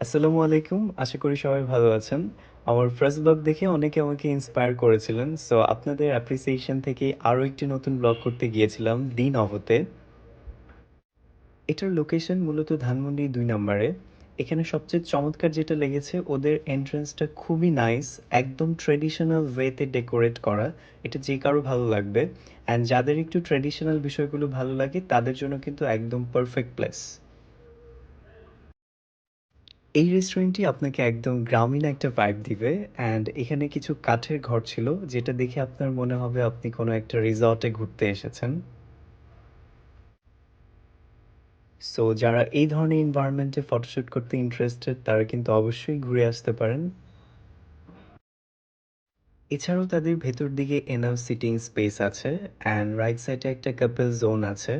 আসসালামু আলাইকুম। আশা করি সবাই ভালো আছেন। আমার ফার্স্ট ব্লগ দেখে অনেকে আমাকে ইন্সপায়ার করেছিলেন। সো আপনাদের অ্যাপ্রিসিয়েশন থেকে আরো একটি নতুন ব্লগ করতে গিয়েছিলাম দিন অহতে। এটার লোকেশন মূলত ধানমন্ডি ২ নাম্বারে। এখানে সবচেয়ে চমৎকার যেটা লেগেছে ওদের এন্ট্রান্সটা খুবই নাইস। একদম ট্র্যাডিশনাল ওয়েতে ডেকোরেট করা। এটা যে কারো ভালো লাগবে। অ্যান্ড যাদের একটু ট্র্যাডিশনাল বিষয়গুলো ভালো লাগে তাদের জন্য কিন্তু একদম পারফেক্ট প্লেস। এই রেস্টুরেন্টটি আপনাকে একদম গ্রামীণ একটা ভাইব দিবে অ্যান্ড এখানে কিছু কাঠের ঘর ছিল যেটা দেখে আপনার মনে হবে আপনি কোনো একটা রিসর্টে ঘুরতে এসেছেন। সো যারা এই ধরনের এনভায়রনমেন্টে ফটোশুট করতে ইন্টারেস্টেড তারা কিন্তু অবশ্যই ঘুরে আসতে পারেন। এছাড়াও তাদের ভেতর দিকে এনাফ সিটিং স্পেস আছে অ্যান্ড রাইট সাইডে একটা কাপল জোন আছে।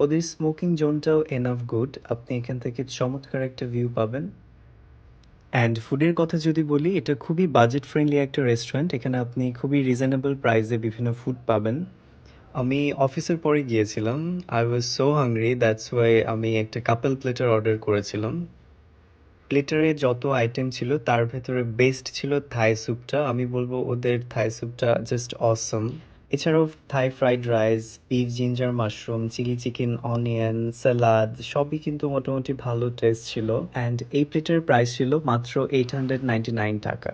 ওদের স্মোকিং জোনটাও এনাফ গুড, আপনি এখান থেকে চমৎকার একটা ভিউ পাবেন। অ্যান্ড ফুডের কথা যদি বলি, এটা খুবই বাজেট ফ্রেন্ডলি একটা রেস্টুরেন্ট। এখানে আপনি খুবই রিজনেবল প্রাইসে বিভিন্ন ফুড পাবেন। আমি অফিসের পরে গিয়েছিলাম। I was so hungry, that's why আমি একটা কাপল প্লেটার অর্ডার করেছিলাম। প্লেটারে যত আইটেম ছিল তার ভেতরে বেস্ট ছিল থাই স্যুপটা। আমি বলবো ওদের থাই স্যুপটা জাস্ট অসম। এছাড়াও Thai fried rice, beef ginger mushroom, chilli chicken, onion, salad সবই কিন্তু মোটামুটি ভালো টেস্ট ছিল। অ্যান্ড এই প্লেটের প্রাইস ছিল মাত্র 899 টাকা।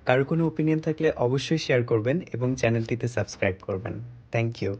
কারো কোনো ওপিনিয়ন থাকলে অবশ্যই শেয়ার করবেন এবং চ্যানেলটিতে সাবস্ক্রাইব করবেন। Thank you.